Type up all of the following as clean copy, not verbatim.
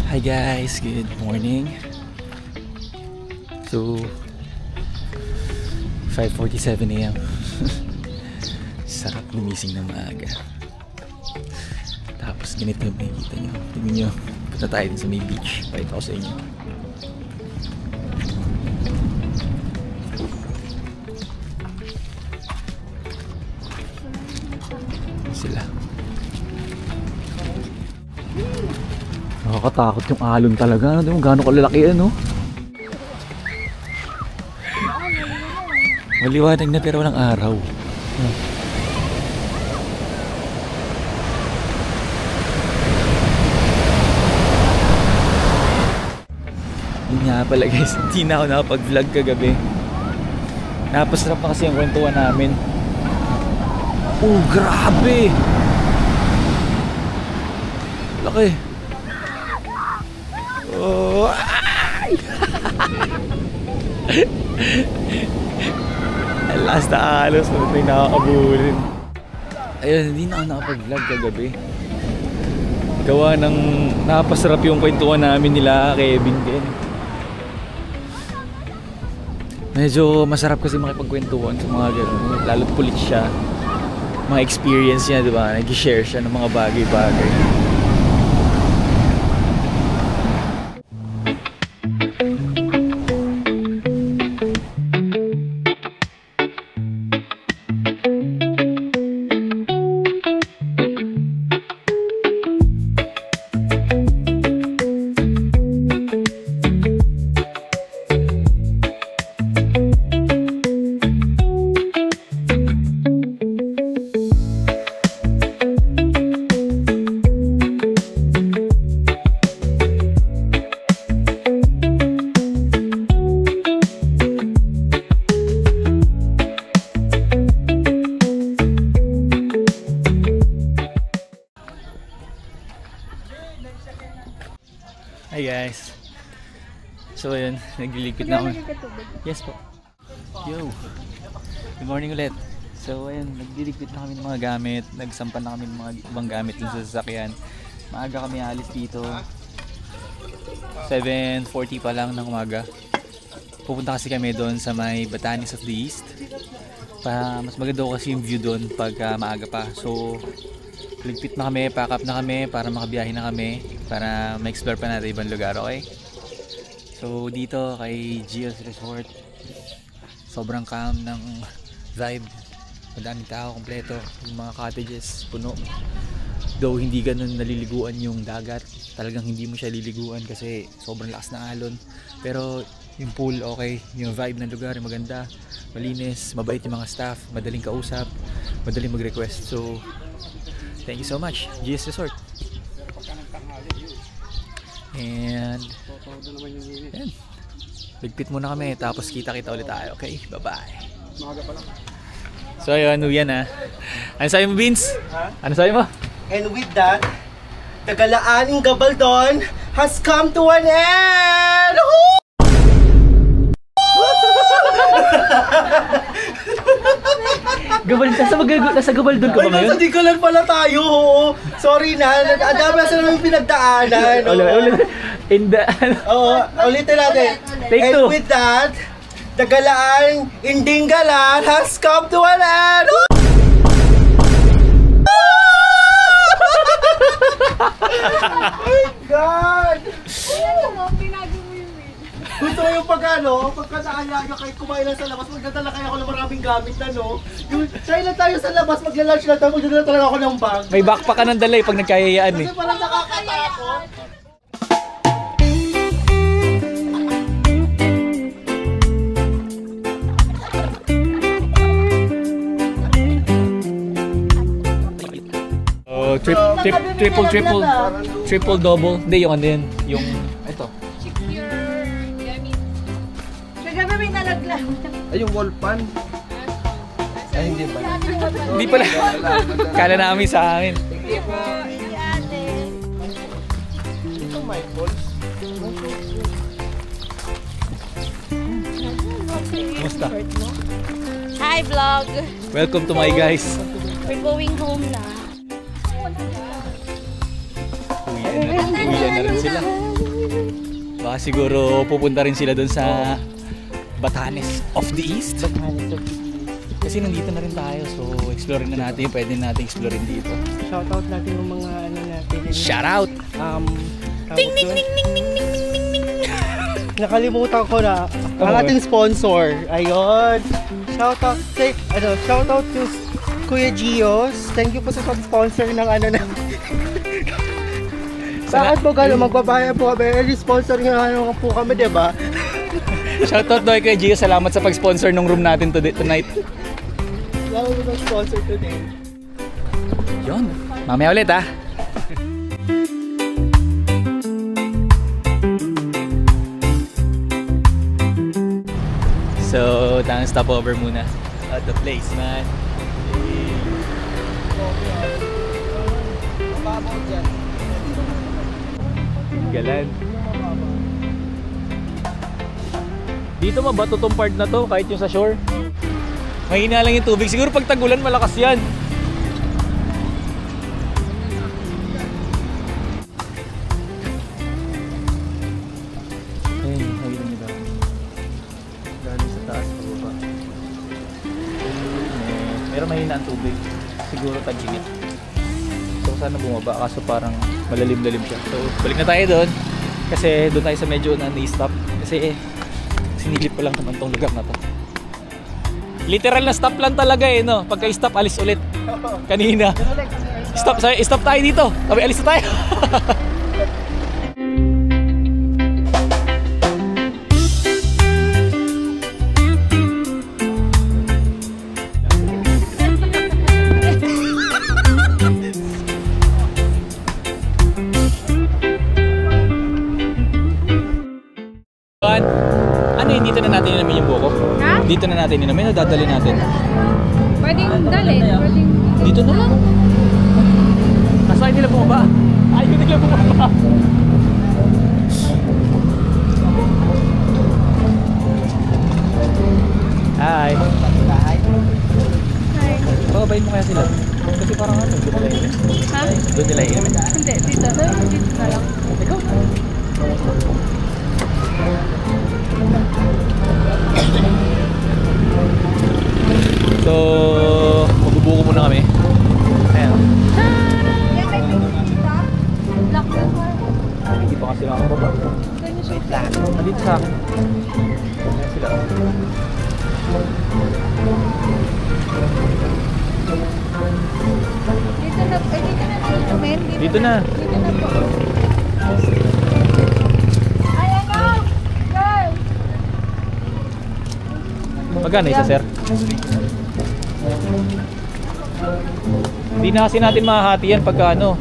Hi guys, good morning. So 5:47 AM. Sarap gumising na maaga. Tapos ganito yung makikita nyo. Tingnan nyo, punta tayo din sa may beach. Pakita ko sa inyo. Sila. Nakakatakot yung alon talaga. Ano mo gaano kalalaki ano? Maliwanag na pero walang araw. Yun nga pala guys, hindi na ako nakapag-vlog kagabi. Napasarap na kasi ang kwentuhan namin. Oh, grabe! Laki! Oh! Last na halos, may nakakabulin. Ayun, hindi na ako nakapag-vlog kagabi. Gawa ng napasarap yung kwentuhan namin nila Kevin din. Medyo masarap kasi makipagkwentuhan sa mga gano'n. Lalo't kulit siya. Mga experience niya, di ba? Nag-share siya ng mga bagay-bagay. Hi guys. So ayun, nagliligpit na ako. Yes po. Yo. Good morning ulit. So ayun, nagliligpit na kami ng mga gamit. Nagsampan na kami ng mga ibang gamit dun sa sasakyan. Maaga kami alis dito. 7:40 pa lang ng umaga. Pupunta kasi kami doon sa may Batanes of the East. Mas maganda kasi yung view doon pag maaga pa. So ligpit na kami, pack up na kami para makabiyahe na kami para ma-explore pa natin ibang lugar, okay? So dito kay Gios Resort, sobrang calm ng vibe. Madaming tao, kompleto, yung mga cottages puno. Though hindi ganun naliliguan yung dagat, talagang hindi mo siya liliguan kasi sobrang lakas ng alon. Pero yung pool okay, yung vibe ng lugar maganda, malinis, mabait yung mga staff, madaling kausap, madaling mag-request. So thank you so much, GS Resort. And yan, ligpit muna kami tapos kita-kita ulit tayo, okay? Bye-bye. So ayun, ano yan ha? Ano sabi mo, Vince? Ano sabi mo? And with that, the Galaan in Gabaldon has come to an end! Nasa Gabaldon ka ba ngayon? Nasa Dicolan pala tayo, oo. Sorry na, ang dami na namin pinagdaanan. Ulitin natin. Take two. And with that, the Galaan in Dingalan has come to an end! Oh my God! Gusto ko yung pagka-naalaga kayo kumain lang sa labas, magdadala kayo ako ng maraming gamit na, no? Yung, try lang tayo sa labas, magla-lunch lang tayo, magdadala talaga ako ng bag. May backpack ka ng dala pag nagkayayaan eh. Kasi parang nakakatakot. Triple double. Hindi, yung ano yun. Yung, ito. Kagabi may nalaglag. Ay, yung wall pan. Ay, hindi ba? Hindi pala. Kala namin sa amin. Hindi po, hindi ate. Ito, Michael. Kumusta? Hi vlog! Welcome to my guys. We're going home na. Uwian na rin sila. Baka siguro pupunta rin sila doon sa Batanes of the East. Kasi nandito na rin tayo, so explore na natin yung pwede natin explore dito. Shoutout natin yung mga ano natin. Shout out! Ding ding ding ding ding ding ding ding ding. Nakalimutan ko na ang ating sponsor. Ayun. Shoutout to Kuya Gios. Thank you po sa pag-sponsor ng ano na. Bakit po gano'n magbabayad po kami? Sponsor nga ano po kami, di ba? Shoutout daw kay Gio, salamat sa pag-sponsor ng room natin tonight. Salamat po sponsor today. Yun, mamaya ulit ha. So, tayong stopover muna at the place, man. Galan. Dito mabato tong part na to, kahit yung sa shore. Mahina lang yung tubig. Siguro pag tagulan, malakas yan. Ay, nakita niyo ba? Galing sa taas, pababa. Meron mahina ang tubig. Siguro tag-init. So sana bumaba, kaso parang malalim-lalim siya. So balik na tayo doon. Kasi doon tayo sa medyo na-stop. Kasi sinilip ko lang naman tong lugar na to. Literal na stop lang talaga eh, no? Pagka stop, alis ulit. Kanina. Stop tayo dito. Sabi, alis na tayo. Ano yun, dito na natin inamin yung buko? Ha? Dito na natin inamin o dadali natin? Pwedeng dalhin. Pwedeng... Dito na lang. Nasaan nila bumaba? Ayaw nila bumaba. Hi. Hi. Pababayin mo kaya sila. Kasi parang ano, doon nila inamin. Ha? Doon nila inamin. Hindi, dito. Dito na lang. Ikaw. So, magbubuko muna kami. Ayan. Yan, may picture dito. Black na mo. Hindi pa kasi makakababa. Ganyan siya. Nandito sa akin. Ayan sila. Dito na. Dito na dito, men. Dito na. Dito na po. Ayan na! Girl! Magkano isa, sir? Hindi na kasi natin mahahati yan pagka ano.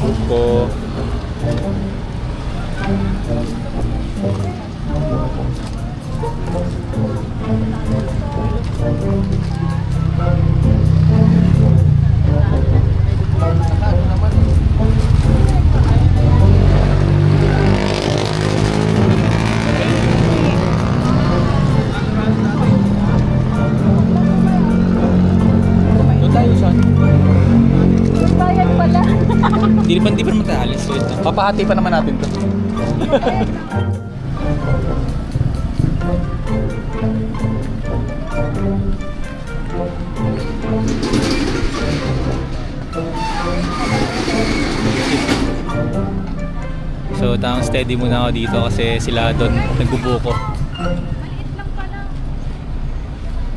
Buko. Doon tayo saan? Bayan pala. Hindi pa naman tayo alis. Wait lang. Papahati pa naman natin to. So, tang steady muna ako dito kasi sila doon nagbubuko. Maliit lang pala.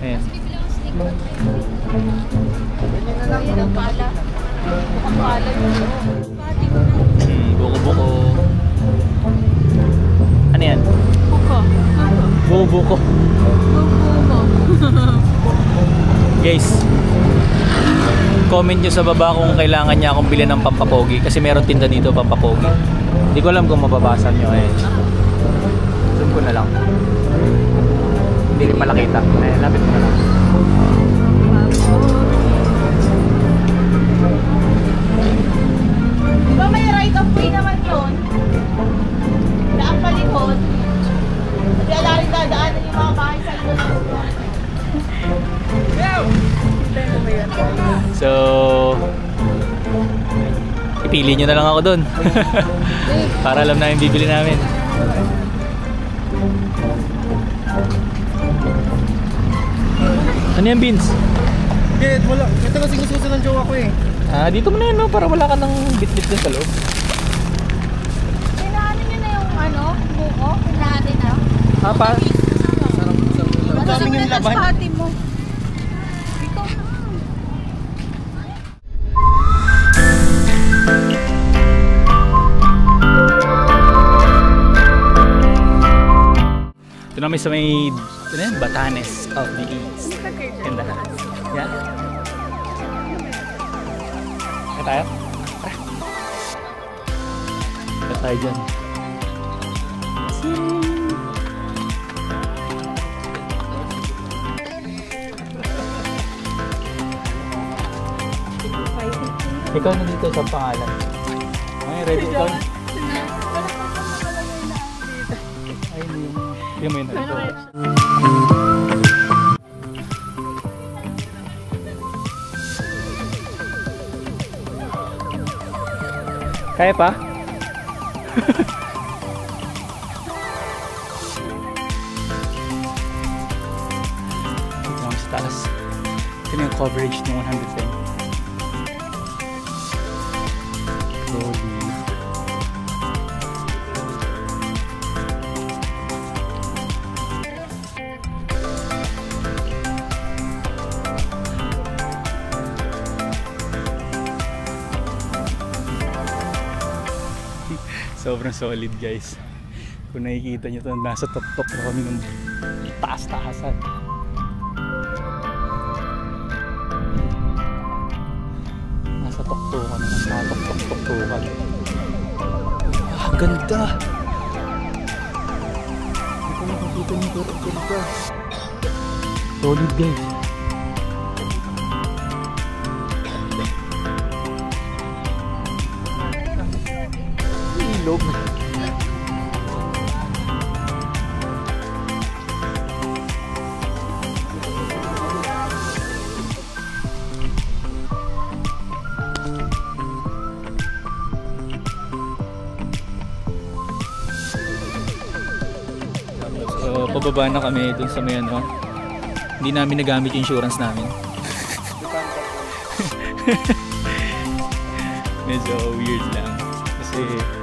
Ayan. Ayan ang pala. Mukhang pala yun. Pati mo na. Buko-buko. Ano yan? Buko. Buko-buko. Buko. Guys, comment nyo sa baba kung kailangan niya akong bilhin ng pampapogi kasi meron tinda dito pampapogi. Hindi ko alam kung mababasa nyo. Ayan. Zoom ko na lang. Hindi rin malakita. Ayan, lapit ko na lang. Di ba may right of way naman yun? Daan palikod. Hindi alarin dadaanan yung mga bahay sa likod. So, ipili nyo na lang ako dun. Para alam na yung bibili namin. Ano yan, Beans? Bakit? Wala. Ito kasi gusto ng jowa ko eh. Dito mo na yun, no? Para wala ka ng bit-bit dun sa loob. Kailangan nyo na yung ano, buko. Kailangan na. Pa? Sarap. Ang daming yung laban. Pati mo. Ikaw na. Ito namin sa may Batanes of the East. Ganda. Yan. Kaya tayo? Tara. Kaya tayo dyan. Ikaw na dito sa pangalan. Ay, ready ikaw? Ay, hindi mo yun dito. Kaya pa? Dito naman sa taas. Ito na yung coverage ng 110. Slowly. Sobrang solid, guys. Kung nakikita nyo ito, nasa top-top na kami ng taas-taasan. Nasa tuktukan na, nasa tuktukan. Ganda! Hindi ko makikita nyo, pero ganda. Solid, guys. Ilog. So, pababa na kami dun sa may ano. Hindi namin nagamit yung insurance namin. Medyo weird lang. Kasi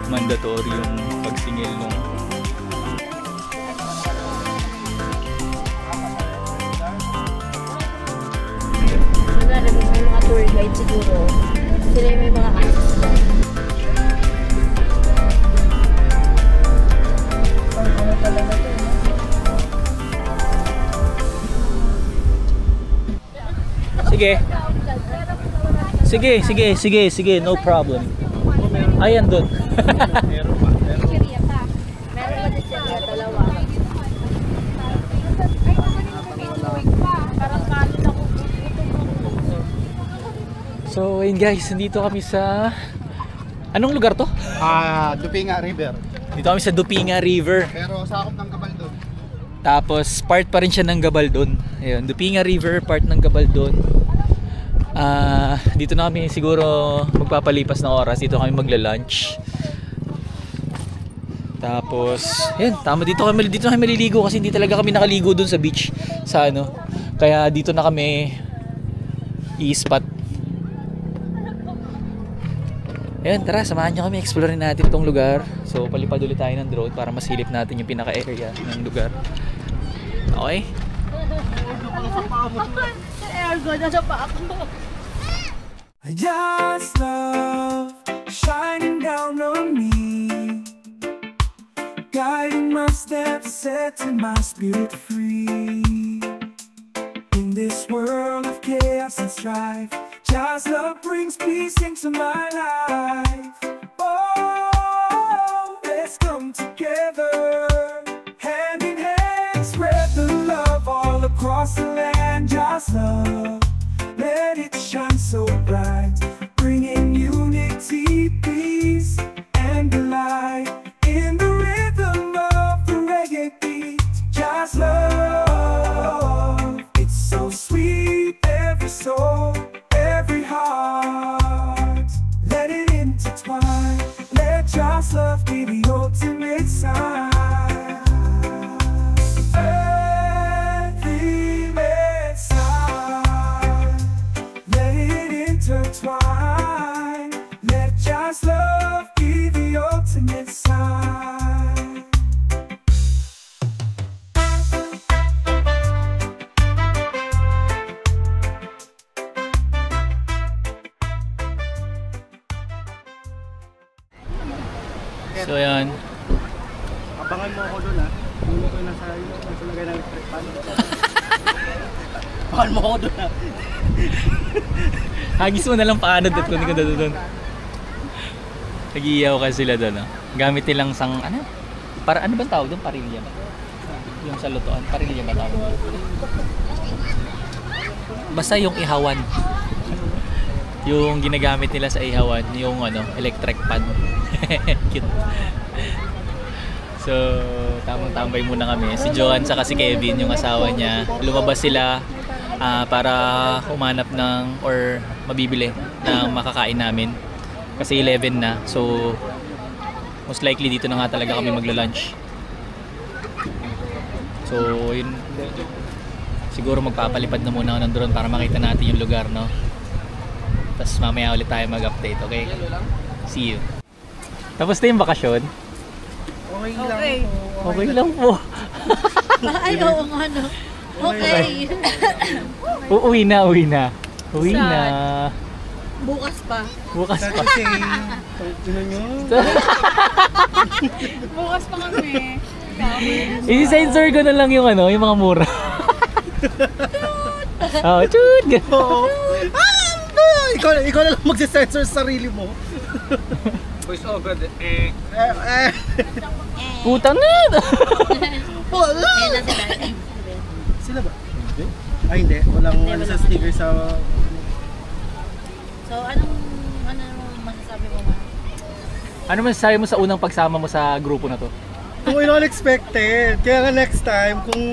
mandatory yung pagsingil nung May mga tour guide siguro. Sila yung may mga access lang. Ano talaga ito? Sige, no problem. Ayan doon. Meron pa din sila, dalawa. Parang kanin ako. So, ayun guys, nandito kami sa... Anong lugar to? Dupinga River. Dito kami sa Dupinga River. Pero sakop ng Gabaldon. Tapos, part pa rin siya ng Gabaldon. Ayun, Dupinga River, part ng Gabaldon. Dito na kami siguro magpapalipas na oras. Dito kami magla-lunch. Tapos, yan, tama dito na kami maliligo kasi hindi talaga kami nakaligo dun sa beach sa ano. Kaya dito na kami i-spot. Ayan, tara, samahan nyo kami, explorein natin itong lugar. So, palipad ulit tayo ng drone para masilip natin yung pinaka-area ng lugar. Okay? Airgun, nasa pa ako. I just love shining down on me, guiding my steps, setting my spirit free. In this world of chaos and strife, just love brings peace into my life. Oh, let's come together, hand in hand, spread the love all across the land. Just love, let it shine so bright, bringing unity, peace, and delight. In the rhythm of the reggae beat, just love, it's so sweet, every soul, every heart. Let it intertwine, let just love So ayan. Abangan mo ako doon ha. Hindi ko nasa lagay ng electric fan. Abangan mo ako doon ha. Hagis mo na lang paanod at kunin ko na doon. Nag-iiyaw kasi sila doon. Gamit nilang ano? Para ano bang tawag doon? Parilya ba? Yung sa lutuan, parilya ba tawag doon? Basta yung ihawan. Yung ginagamit nila sa ihawan, yung ano, electric pan. Cute. So, tamang-tambay muna kami. Si Johan saka si Kevin, yung asawa niya. Lumabas sila para humanap ng or mabibili ng makakain namin. Kasi 11 na. So, most likely dito na nga talaga kami magla-lunch. So, yun. Siguro magpapalipad na muna ako ng drone para makita natin yung lugar, no? Tapos mamaya ulit tayo mag-update, okay? See you. Tapos na yung bakasyon? Okay lang. Okay lang po. Ay, oo nga no. Okay. Uwi na. Uwi na. Bukas pa. Bukas pa. Kasi, sino nyo? Bukas pa kami. I-censor ko na lang yung ano, yung mga mura. Oh, chud! Oo. Ikaw na lang magsisensor sa sarili mo. Voice over. Putang na! Ayun na sila. Sila ba? Hindi. Ay hindi, walang ano sa sticker sa... So, anong masasabi mo ma? Ano masasabi mo sa unang pagsama mo sa grupo na to? Kung unexpected. Kaya nga next time, kung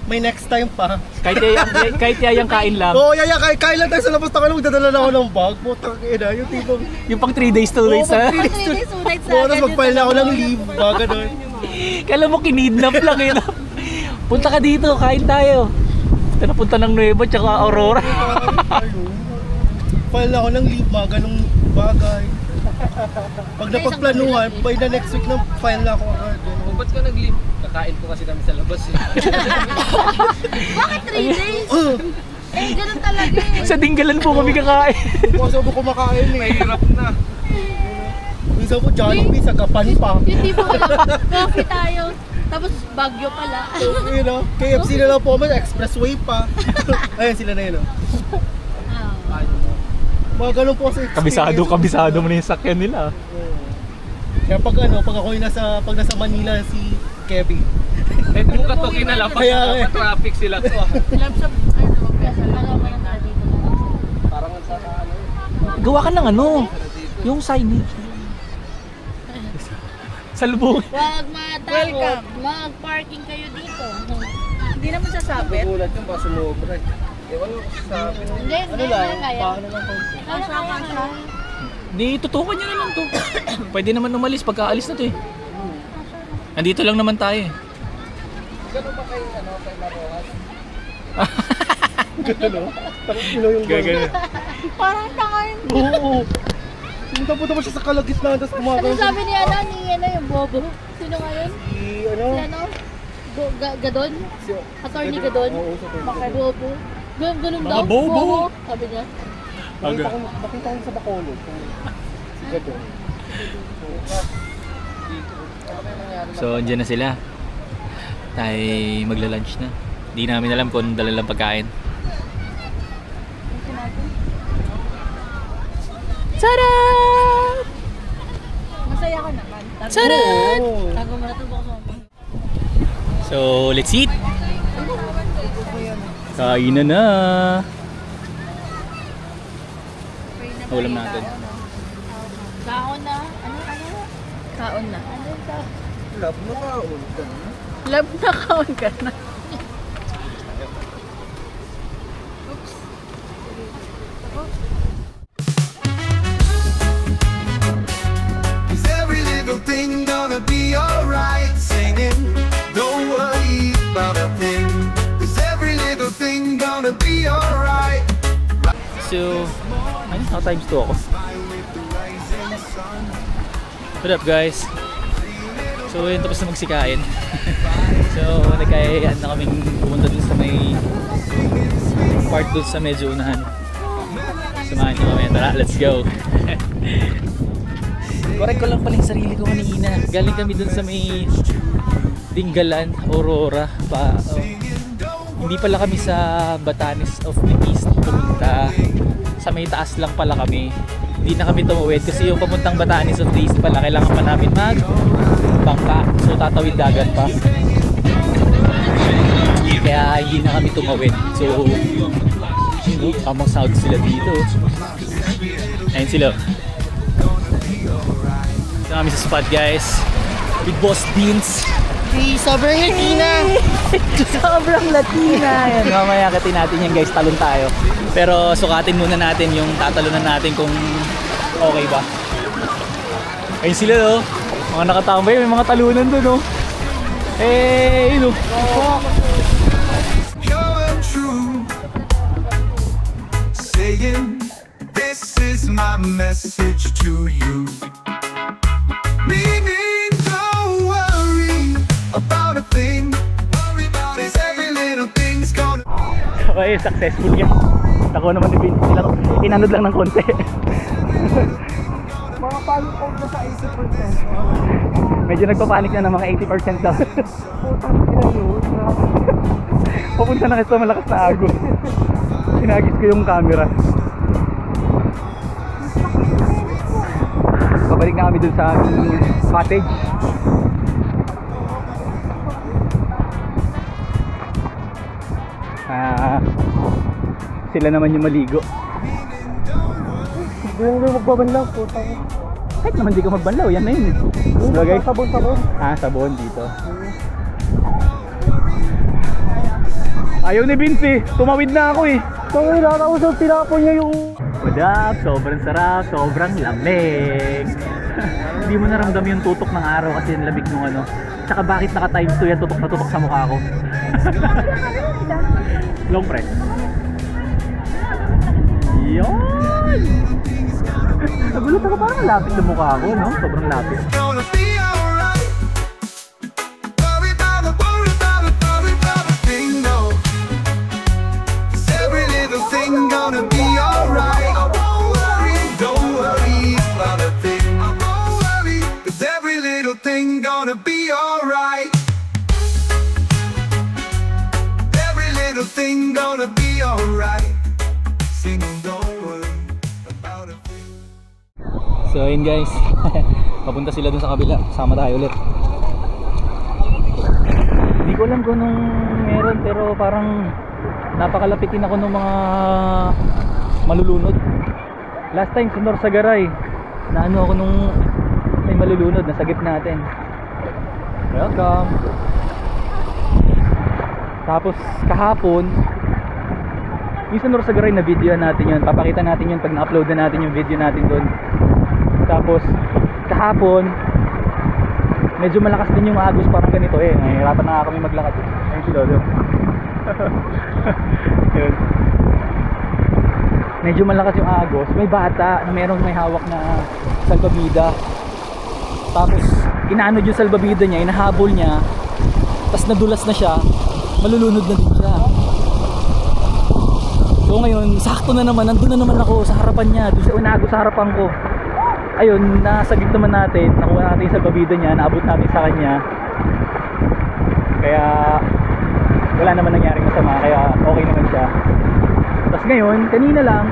may next time pa. Kahit yayang kain lang. Oo, yaya, kain lang tayo sa labas. Taka lang, magdadala na ako ng bag. Putang ina, yung tipong... Yung pang 3 days, 2 days ha? Days ulit sa Oo, tapos mag-file na ako ng leave. Baga doon. Kala mo kinidnap lang yun. Punta ka dito, kain tayo. Ito napunta ng Nueva tsaka Aurora. File na ako ng leave, mga ganong bagay. Pag napagplanuhan, by the next week na file na ako agad. Kung ba't ka nag-leave? Kakain po kasi kami sa labas eh. Bakit 3 days? Eh, ganun talaga eh. Sa Dinggalan po kami kakain. Kung kasi ako kumakain eh. Mahirap na. Minsan po Jollibee, sa Gapan pa. Yung tipo coffee tayo. Tapos Baguio pala. You know, KFC na lang po kami, expressway pa. Ayun sila na yun. Mga ganun po sa experience. Kabisado mo na yung sakyan nila. Kaya pag ako yung pag nasa Manila si Kevin. Eh kung katokin na lang, Kaya, traffic sila to ah. Alam sa, alam mo na dito na lang. Parang sa ano. Gawa ka ng ano, yung signage. Salubong. Huwag matakot. Mag-parking kayo dito. Hindi naman sasabit. Gulat yung baka sumobra eh. Ewan mo sa akin. Hindi, Ano lang, kaya. paano lang po. Kaya. Di tutukan nyo na lang to. Pwede naman umalis pagkaalis na to eh. Nandito lang naman tayo eh. Gano'n ba kayo kay Marojas? Gano'n, takot sila yung Gagano. Parang tangayin. Oo. Pumunta siya sa kalagitnaan, tapos Ano gumagano. sabi ni yung Bobo? Sino nga yun? Si Si Gadon? Attorney Gadon? Oo, sa Twitter. Baka Bobo. Ganun Mga daw. bobo. Sabi niya. Nakita ko sa Bacolod. Si Gato. So, andyan na sila. Tayo magla-lunch na. Di namin alam kung dala lang pagkain. Sarap! Masaya ka naman. Sarap! Oo. Tago mo na ito baka So, let's eat! Kain na! Ulam natin. Kaon na. Ano? Kaon na. Ano yung kaon? Love na kaon ka na. Love na kaon ka na. Is every little thing gonna be alright? Singing, don't worry about a thing. Is every little thing gonna be alright? So, ano? Naka-times 2 ako. What up guys? So, yun, tapos na magsikain. So, nagkayaan na kaming pumunta dun sa may part dun sa medyo unahan. Samahan nyo kami. Tara, let's go! Correct ko lang pala yung sarili ko kanina. Galing kami dun sa may Dingalan, Aurora pa. Hindi pala kami sa Batanes of the East pumunta. Sa may taas lang pala kami. Hindi na kami tumawid kasi yung pamuntang Batanes of the East pala kailangan pa namin magbangka. So tatawid dagat pa. Kaya hindi na kami tumawid. So tamang sound sila dito. Ayun sila. Ito kami sa spot guys. With Boss Beans. Sobrang Latina! Sobrang Latina! Yan, mamaya katin natin yan guys, talon tayo. Pero sukatin muna natin yung tatalunan natin kung okay ba. Ayun sila no, mga nakatambay, may mga talunan doon no. Eh, yun no. You're true, saying this is my message to you. Meaning don't worry about a thing. Worry about it, every little thing's gonna. Okay, successful yan. Ako naman ni Vince sila, inanod lang ng konti. Mga panic out na sa 80%. Medyo nagpapanik na ng mga 80% daw. Putang ina yun. Papunta na kasi malakas na agos. Sinagis ko yung camera. Babalik na kami dun sa cottage. Sila naman yung maligo. Hindi yung magbabanlaw, putang. Kahit naman di ka magbanlaw, yan na yun. Diba guys? Sabon-sabon. Sabon dito. Ayaw ni Vince eh. Tumawid na ako eh. Tangin, nakausap, tinapon niya yung... Madap, sobrang sarap, sobrang lamig. Hindi mo naramdam yung tutok ng araw kasi yung lamig nung ano. Tsaka bakit naka times 2 yan, tutok na tutok sa mukha ko. Long press. Yun! Nagulat ako, parang lapit sa mukha ko, no? Sobrang lapit. Gonna be alright. Worry about a thing, no. 'Cause every little thing gonna be alright. I won't worry, don't worry about a thing. I won't worry, 'cause every little thing gonna be alright. Every little thing gonna be alright. Singing, don't worry about a thing. So ayun guys, papunta sila dun sa kabila, sama tayo ulit. Hindi ko alam kung anong meron pero parang napakalapitin ako ng mga malulunod. Last time sa Norsagaray, naano ako nung may malulunod, nasagip natin. Welcome. Tapos kahapon, yung sa Norsagaray na video natin yun, papakita natin yun pag na-upload na natin yung video natin doon. Tapos kahapon medyo malakas din yung agos, parang ganito eh. Nahihirapan na nga kami maglakad. Ayun si Lolo. Yun. Medyo malakas yung agos. May bata na may hawak na salbabida. Tapos inaanod yung salbabida niya, inahabol niya. Tapos nadulas na siya. Malulunod na din siya. So ngayon, sakto na naman, nandun na naman ako sa harapan niya. Doon siya inago sa harapan ko. Ayun, nasagip naman natin, nakuha natin sa babida niya, naabot natin sa kanya. Kaya wala naman nangyaring masama, kaya okay naman siya. Tapos ngayon, kanina lang,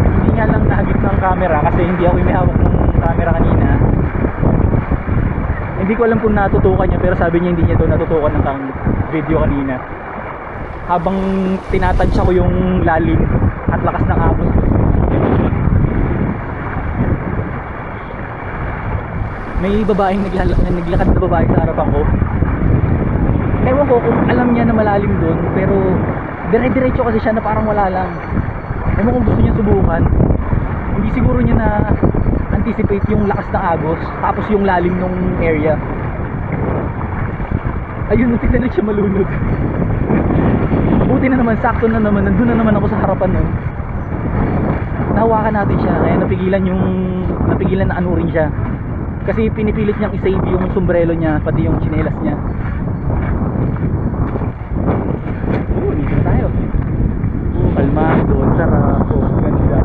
hindi nga lang nahagip ng camera kasi hindi ako may hawak ng camera kanina. Hindi ko alam kung natutukan niya, pero sabi niya hindi niya daw natutukan ng video kanina. Habang tinatansya ko yung lalim at lakas ng agos. May babaeng naglakad na babae sa harapan ko. Ewan ko kung alam niya na malalim doon, pero dire-diretso kasi siya na parang wala lang. Ewan kung gusto niya subukan. Hindi siguro niya na anticipate yung lakas ng agos, tapos yung lalim ng area. Ayun, muntik na siya malunod. Buti na naman, sakto na naman, nandun na naman ako sa harapan nun. Nahawakan natin siya, kaya napigilan na anurin siya. Kasi pinipilit niyang i-save yung sombrero niya, pati yung tsinelas niya. Dito na tayo. Kalmado, sarap, ganda.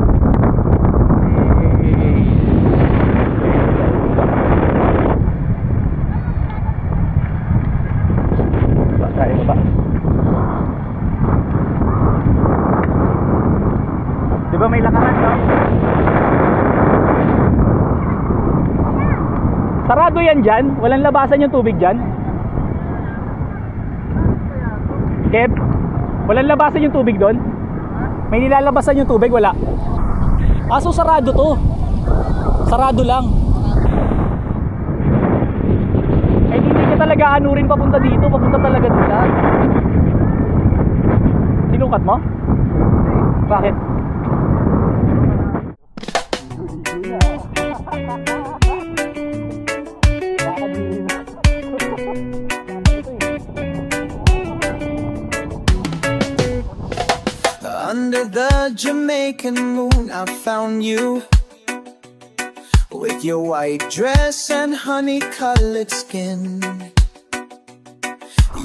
may lakaran, no? Sarado yan dyan? Walang labasan yung tubig dyan? Kev, walang labasan yung tubig doon? May nilalabasan yung tubig? Wala. So sarado to. Sarado lang. Eh hindi ka talaga anurin papunta dito. Papunta talaga doon lang. Sinukat mo? Bakit? Under the Jamaican moon, I found you with your white dress and honey-colored skin.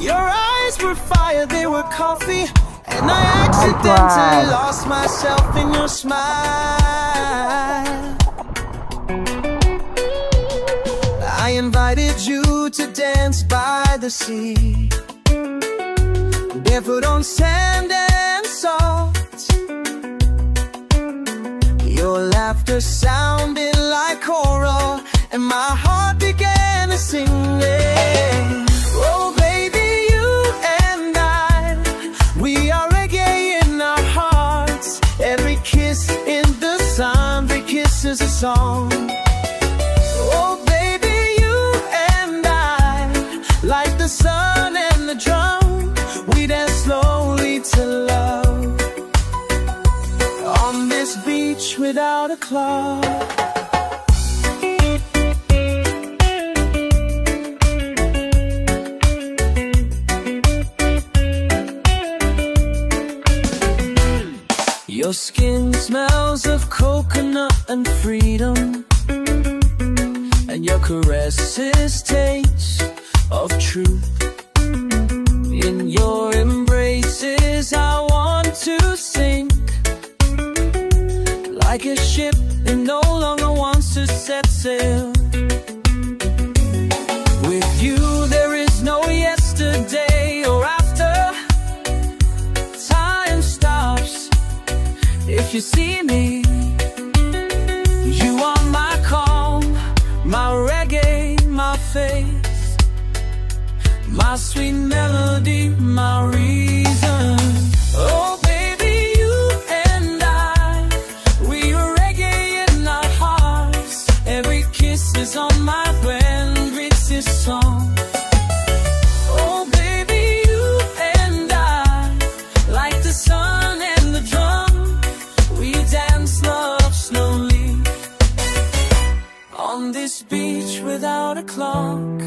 Your eyes were fire, they were coffee, and I accidentally lost myself in your smile. I invited you to dance by the sea, barefoot on sand and salt. Your laughter sounded like choral, and my heart began to sing. Oh baby, you and I, we are reggae in our hearts. Every kiss in the sun, every kiss is a song. Oh baby, you and I, like the sun and the drum, we dance slowly to love. On this beach without a clock. Your skin smells of coconut and freedom, and your caresses taste of truth. In your embraces I want to sink, like a ship that no longer wants to set sail. With you there is no yesterday or after. Time stops if you see me. You are my calm, my reggae, my faith, my sweet melody, my reason. Oh baby, you and I, we are reggae in our hearts. Every kiss is on my friend, reads this song. Oh baby, you and I, like the sun and the drum, we dance love slowly on this beach without a clock.